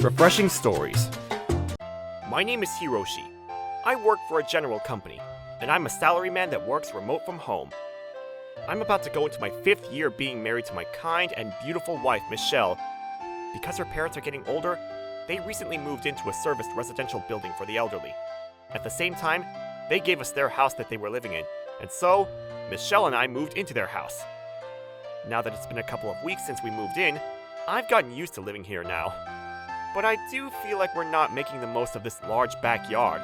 Refreshing stories. My name is Hiroshi. I work for a general company, and I'm a salaryman that works remote from home. I'm about to go into my 5th year being married to my kind and beautiful wife, Michelle. Because her parents are getting older, they recently moved into a serviced residential building for the elderly. At the same time, they gave us their house that they were living in, and so, Michelle and I moved into their house. Now that it's been a couple of weeks since we moved in, I've gotten used to living here now. But I do feel like we're not making the most of this large backyard.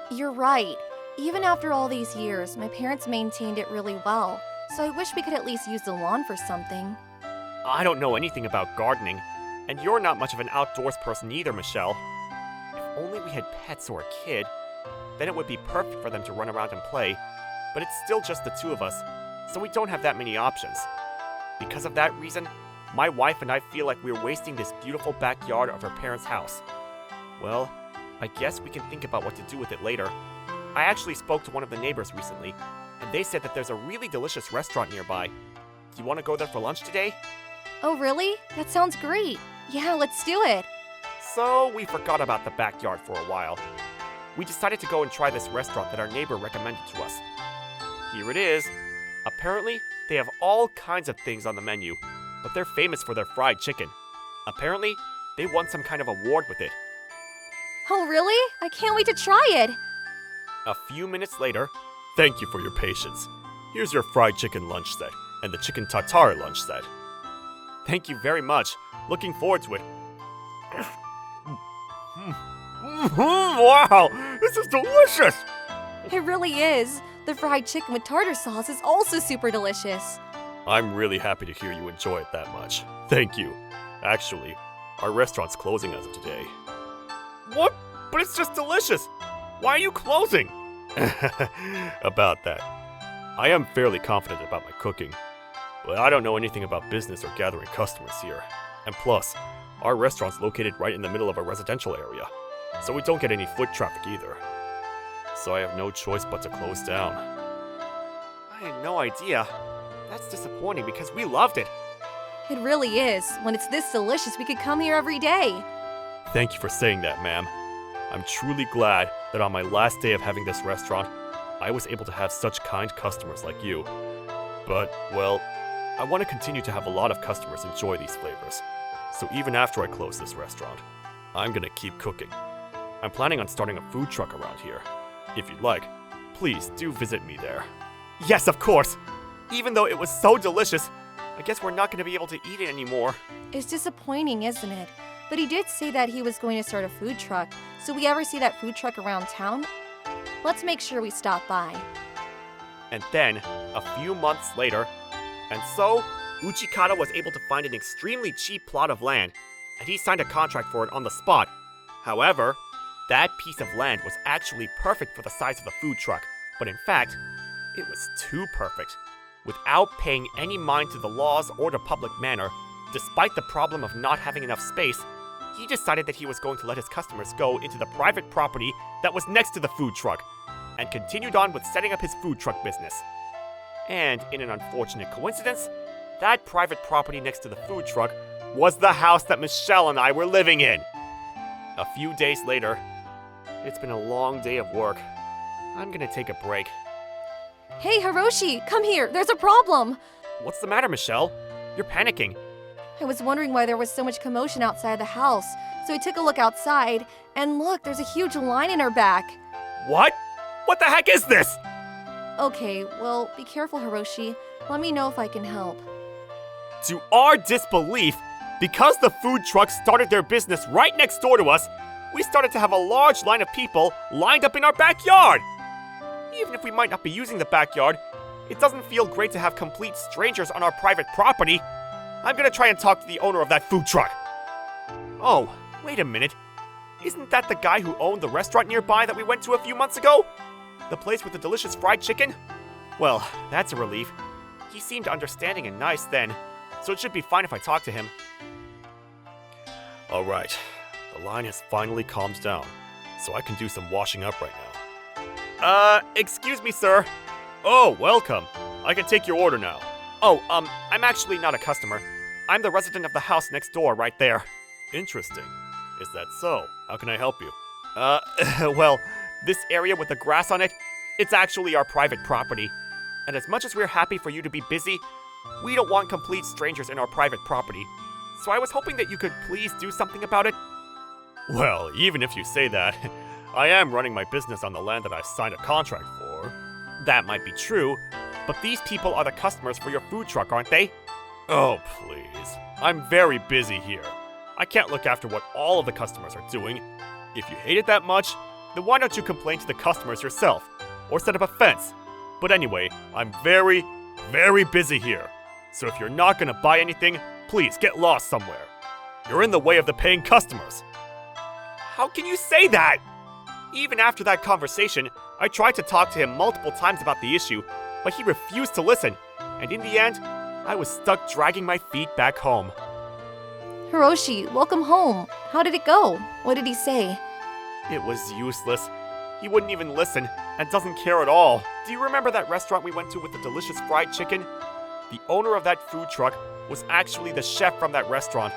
You're right. Even after all these years, my parents maintained it really well, so I wish we could at least use the lawn for something. I don't know anything about gardening, and you're not much of an outdoors person either, Michelle. If only we had pets or a kid, then it would be perfect for them to run around and play, but it's still just the two of us, so we don't have that many options. Because of that reason, my wife and I feel like we're wasting this beautiful backyard of her parents' house. Well, I guess we can think about what to do with it later. I actually spoke to one of the neighbors recently, and they said that there's a really delicious restaurant nearby. Do you want to go there for lunch today? Oh, really? That sounds great. Yeah, let's do it. So, we forgot about the backyard for a while. We decided to go and try this restaurant that our neighbor recommended to us. Here it is. Apparently, they have all kinds of things on the menu, but they're famous for their fried chicken. Apparently, they won some kind of award with it. Oh, really? I can't wait to try it. A few minutes later, thank you for your patience. Here's your fried chicken lunch set, and the chicken tartare lunch set. Thank you very much. Looking forward to it. Wow, this is delicious! It really is. The fried chicken with tartar sauce is also super delicious. I'm really happy to hear you enjoy it that much. Thank you. Actually, our restaurant's closing as of today. What? But it's just delicious! Why are you closing? About that. I am fairly confident about my cooking, but I don't know anything about business or gathering customers here. And plus, our restaurant's located right in the middle of a residential area, so we don't get any foot traffic either. So I have no choice but to close down. I had no idea. That's disappointing because we loved it. It really is. When it's this delicious, we could come here every day. Thank you for saying that, ma'am. I'm truly glad that on my last day of having this restaurant, I was able to have such kind customers like you. But, well, I want to continue to have a lot of customers enjoy these flavors. So even after I close this restaurant, I'm gonna keep cooking. I'm planning on starting a food truck around here. If you'd like, please do visit me there. Yes, of course! Even though it was so delicious, I guess we're not gonna be able to eat it anymore. It's disappointing, isn't it? But he did say that he was going to start a food truck, so we ever see that food truck around town, let's make sure we stop by. And then, a few months later, and so, Uchikata was able to find an extremely cheap plot of land, and he signed a contract for it on the spot. However, that piece of land was actually perfect for the size of the food truck, but in fact, it was too perfect. Without paying any mind to the laws or the public manner, despite the problem of not having enough space, he decided that he was going to let his customers go into the private property that was next to the food truck, and continued on with setting up his food truck business. And in an unfortunate coincidence, that private property next to the food truck was the house that Michelle and I were living in. A few days later, it's been a long day of work. I'm gonna take a break. Hey, Hiroshi, come here. There's a problem. What's the matter, Michelle? You're panicking. I was wondering why there was so much commotion outside the house, so I took a look outside, and look, there's a huge line in our back. What? What the heck is this? Okay, well, be careful, Hiroshi. Let me know if I can help. To our disbelief, because the food truck started their business right next door to us, we started to have a large line of people lined up in our backyard. Even if we might not be using the backyard, it doesn't feel great to have complete strangers on our private property. I'm gonna try and talk to the owner of that food truck. Oh, wait a minute. Isn't that the guy who owned the restaurant nearby that we went to a few months ago? The place with the delicious fried chicken? Well, that's a relief. He seemed understanding and nice then, so it should be fine if I talk to him. Alright, the line has finally calmed down, so I can do some washing up right now. Excuse me, sir. Oh, welcome. I can take your order now. Oh, I'm actually not a customer. I'm the resident of the house next door right there. Interesting. Is that so? How can I help you? Well, this area with the grass on it, it's actually our private property. And as much as we're happy for you to be busy, we don't want complete strangers in our private property. So I was hoping that you could please do something about it. Well, even if you say that, I am running my business on the land that I've signed a contract for. That might be true, but these people are the customers for your food truck, aren't they? Oh, please. I'm very busy here. I can't look after what all of the customers are doing. If you hate it that much, then why don't you complain to the customers yourself, or set up a fence? But anyway, I'm very, very busy here. So if you're not gonna buy anything, please get lost somewhere. You're in the way of the paying customers. How can you say that? Even after that conversation, I tried to talk to him multiple times about the issue, but he refused to listen, and in the end, I was stuck dragging my feet back home. Hiroshi, welcome home. How did it go? What did he say? It was useless. He wouldn't even listen, and doesn't care at all. Do you remember that restaurant we went to with the delicious fried chicken? The owner of that food truck was actually the chef from that restaurant.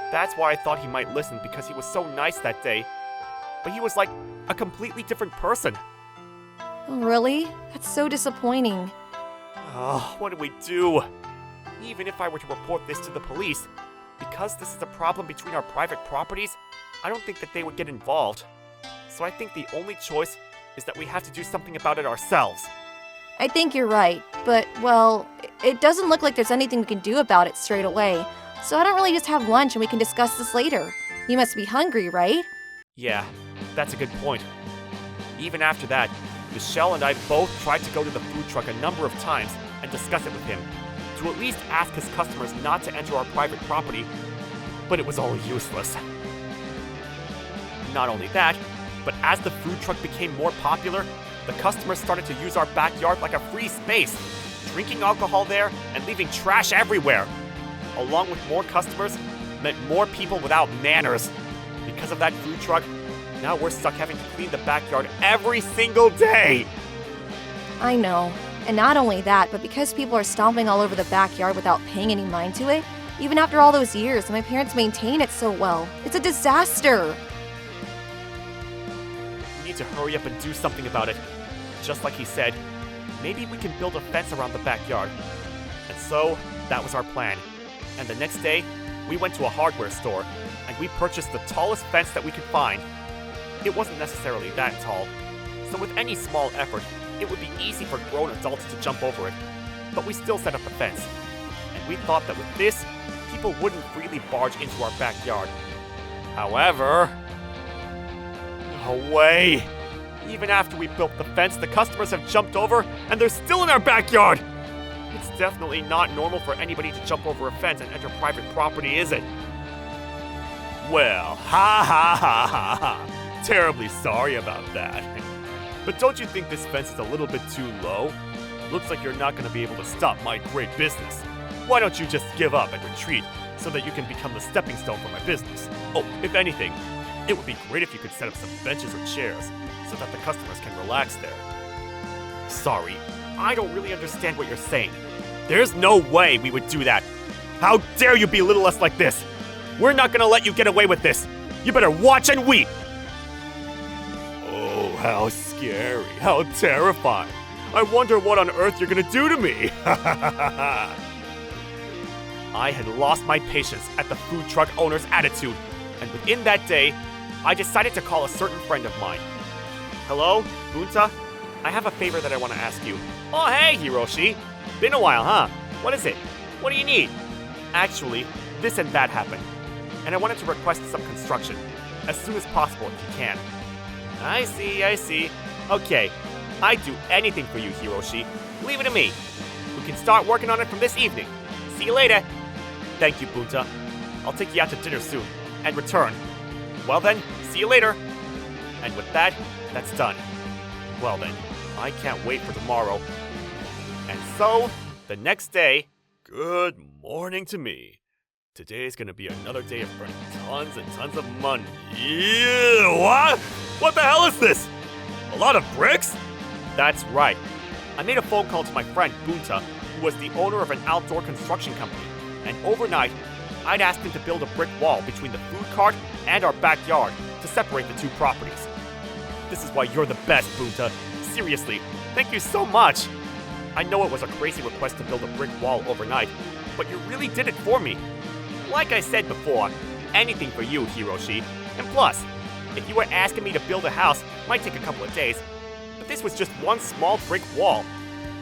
That's why I thought he might listen, because he was so nice that day. But he was like a completely different person. Oh, really? That's so disappointing. Oh, what do we do? Even if I were to report this to the police, because this is a problem between our private properties, I don't think that they would get involved. So I think the only choice is that we have to do something about it ourselves. I think you're right, but, well, it doesn't look like there's anything we can do about it straight away. So I don't really just have lunch and we can discuss this later. You must be hungry, right? Yeah, that's a good point. Even after that, Michelle and I both tried to go to the food truck a number of times and discuss it with him, to at least ask his customers not to enter our private property, but it was all useless. Not only that, but as the food truck became more popular, the customers started to use our backyard like a free space, drinking alcohol there and leaving trash everywhere. Along with more customers, meant more people without manners. Because of that food truck, now we're stuck having to clean the backyard every single day. I know. And not only that, but because people are stomping all over the backyard without paying any mind to it, even after all those years, my parents maintain it so well. It's a disaster. We need to hurry up and do something about it. Just like he said, maybe we can build a fence around the backyard. And so, that was our plan. And the next day, we went to a hardware store, and we purchased the tallest fence that we could find. It wasn't necessarily that tall, so with any small effort, it would be easy for grown adults to jump over it. But we still set up the fence. And we thought that with this, people wouldn't freely barge into our backyard. However... no way! Even after we built the fence, the customers have jumped over, and they're still in our backyard! It's definitely not normal for anybody to jump over a fence and enter private property, is it? Well, ha ha ha ha ha. Terribly sorry about that. But don't you think this fence is a little bit too low? Looks like you're not going to be able to stop my great business. Why don't you just give up and retreat so that you can become the stepping stone for my business? Oh, if anything, it would be great if you could set up some benches or chairs so that the customers can relax there. Sorry, I don't really understand what you're saying. There's no way we would do that. How dare you belittle us like this? We're not gonna let you get away with this. You better watch and weep. Oh, how scary, how terrifying. I wonder what on earth you're gonna do to me. I had lost my patience at the food truck owner's attitude, and within that day, I decided to call a certain friend of mine. Hello, Bunta? I have a favor that I want to ask you. Oh, hey, Hiroshi. Been a while, huh? What is it? What do you need? Actually, this and that happened, and I wanted to request some construction, as soon as possible if you can. I see. Okay, I'd do anything for you, Hiroshi. Leave it to me. We can start working on it from this evening. See you later. Thank you, Bunta. I'll take you out to dinner soon, and return. Well then, see you later. And with that, that's done. Well then, I can't wait for tomorrow. And so, the next day, good morning to me. Today's gonna be another day of earning tons and tons of money. Ew, what? What the hell is this? A lot of bricks? That's right. I made a phone call to my friend Bunta, who was the owner of an outdoor construction company. And overnight, I'd asked him to build a brick wall between the food cart and our backyard to separate the two properties. This is why you're the best, Bunta. Seriously, thank you so much. I know it was a crazy request to build a brick wall overnight, but you really did it for me. Like I said before, anything for you, Hiroshi. And plus, if you were asking me to build a house, it might take a couple of days, but this was just one small brick wall.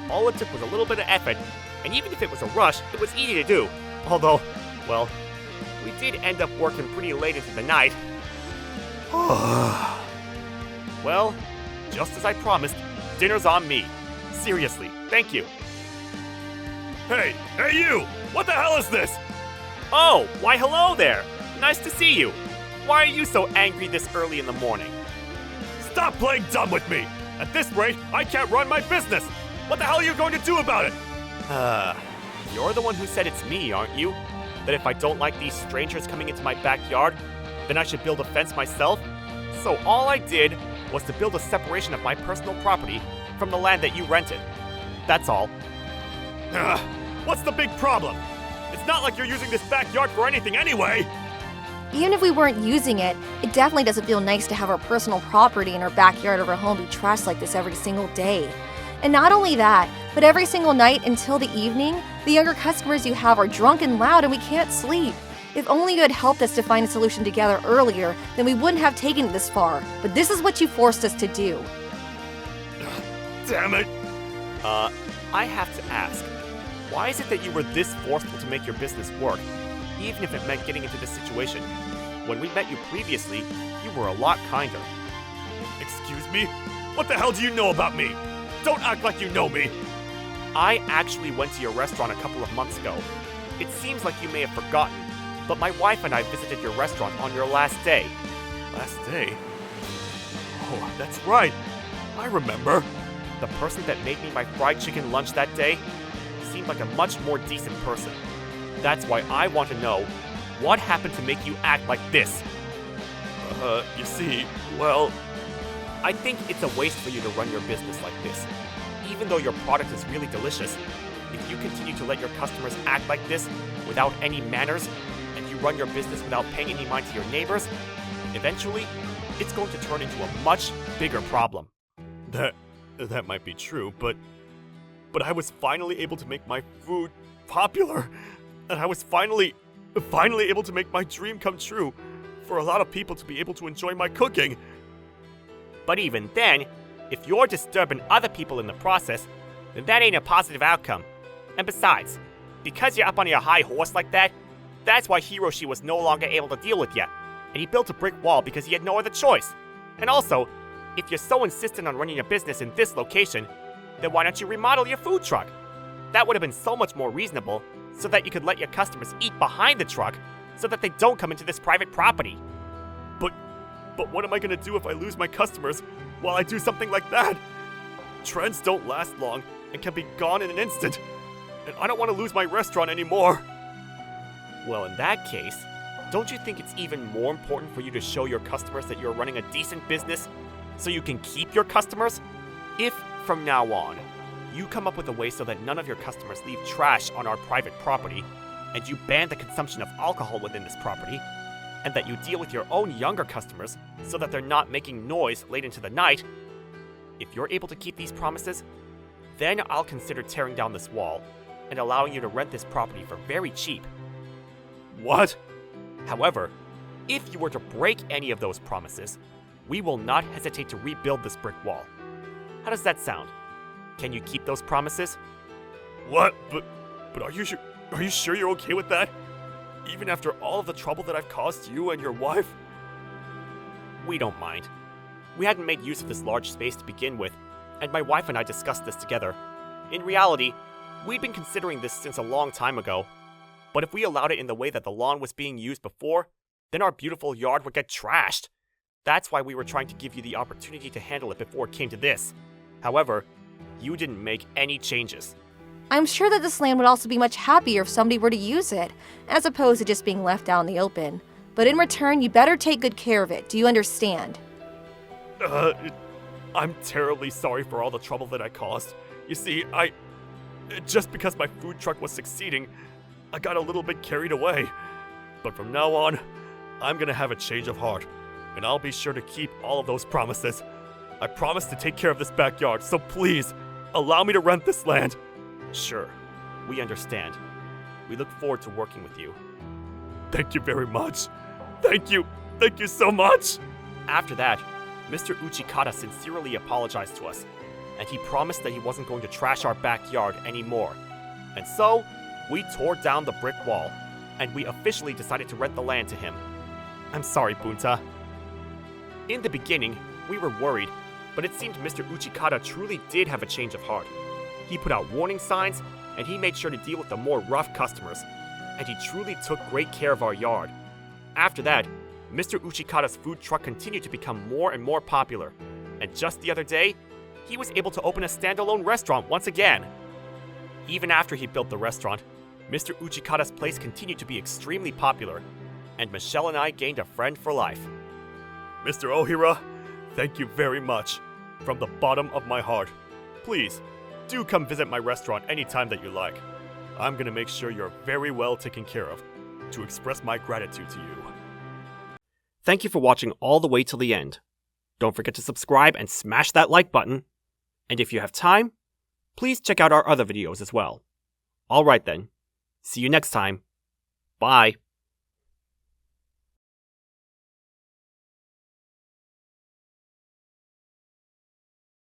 All it took was a little bit of effort, and even if it was a rush, it was easy to do. Although, well, we did end up working pretty late into the night. Well, just as I promised, dinner's on me. Seriously, thank you. Hey you! What the hell is this? Oh, why hello there. Nice to see you. Why are you so angry this early in the morning? Stop playing dumb with me! At this rate, I can't run my business! What the hell are you going to do about it? You're the one who said it's me, aren't you? That if I don't like these strangers coming into my backyard, then I should build a fence myself? So all I did was to build a separation of my personal property from the land that you rented. That's all. What's the big problem? It's not like you're using this backyard for anything anyway! Even if we weren't using it, it definitely doesn't feel nice to have our personal property in our backyard of our home be trashed like this every single day. And not only that, but every single night until the evening, the younger customers you have are drunk and loud and we can't sleep. If only you had helped us to find a solution together earlier, then we wouldn't have taken it this far. But this is what you forced us to do. Damn it! I have to ask, why is it that you were this forceful to make your business work, even if it meant getting into this situation? When we met you previously, you were a lot kinder. Excuse me? What the hell do you know about me? Don't act like you know me! I actually went to your restaurant a couple of months ago. It seems like you may have forgotten, but my wife and I visited your restaurant on your last day. Last day? Oh, that's right. I remember. The person that made me my fried chicken lunch that day seemed like a much more decent person. That's why I want to know, what happened to make you act like this? You see, well, I think it's a waste for you to run your business like this. Even though your product is really delicious, if you continue to let your customers act like this without any manners, and you run your business without paying any mind to your neighbors, eventually, it's going to turn into a much bigger problem. That might be true, but I was finally able to make my food popular, and I was finally able to make my dream come true for a lot of people to be able to enjoy my cooking. But even then, if you're disturbing other people in the process, then that ain't a positive outcome. And besides, because you're up on your high horse like that, that's why Hiroshi was no longer able to deal with you, and he built a brick wall because he had no other choice. And also, if you're so insistent on running a business in this location, then why don't you remodel your food truck? That would have been so much more reasonable, so that you could let your customers eat behind the truck, so that they don't come into this private property. But what am I gonna do if I lose my customers while I do something like that? Trends don't last long and can be gone in an instant, and I don't want to lose my restaurant anymore. Well, in that case, don't you think it's even more important for you to show your customers that you're running a decent business so you can keep your customers? If, from now on, you come up with a way so that none of your customers leave trash on our private property, and you ban the consumption of alcohol within this property, and that you deal with your own younger customers so that they're not making noise late into the night, if you're able to keep these promises, then I'll consider tearing down this wall and allowing you to rent this property for very cheap. What? However, if you were to break any of those promises, we will not hesitate to rebuild this brick wall. How does that sound? Can you keep those promises? What? But are you sure you're okay with that? Even after all of the trouble that I've caused you and your wife? We don't mind. We hadn't made use of this large space to begin with, and my wife and I discussed this together. In reality, we'd been considering this since a long time ago, but if we allowed it in the way that the lawn was being used before, then our beautiful yard would get trashed. That's why we were trying to give you the opportunity to handle it before it came to this. However, you didn't make any changes. I'm sure that this land would also be much happier if somebody were to use it, as opposed to just being left out in the open. But in return, you better take good care of it. Do you understand? I'm terribly sorry for all the trouble that I caused. You see, just because my food truck was succeeding, I got a little bit carried away. But from now on, I'm gonna have a change of heart, and I'll be sure to keep all of those promises. I promise to take care of this backyard, so please, allow me to rent this land. Sure, we understand. We look forward to working with you. Thank you very much. Thank you so much. After that, Mr. Uchikata sincerely apologized to us, and he promised that he wasn't going to trash our backyard anymore. And so, we tore down the brick wall, and we officially decided to rent the land to him. I'm sorry, Bunta. In the beginning, we were worried, but it seemed Mr. Uchikata truly did have a change of heart. He put out warning signs, and he made sure to deal with the more rough customers, and he truly took great care of our yard. After that, Mr. Uchikata's food truck continued to become more and more popular, and just the other day, he was able to open a standalone restaurant once again. Even after he built the restaurant, Mr. Uchikata's place continued to be extremely popular, and Michelle and I gained a friend for life. Mr. Ohira, thank you very much. From the bottom of my heart. Please, do come visit my restaurant anytime that you like. I'm gonna make sure you're very well taken care of, to express my gratitude to you. Thank you for watching all the way till the end. Don't forget to subscribe and smash that like button. And if you have time, please check out our other videos as well. Alright then, see you next time. Bye.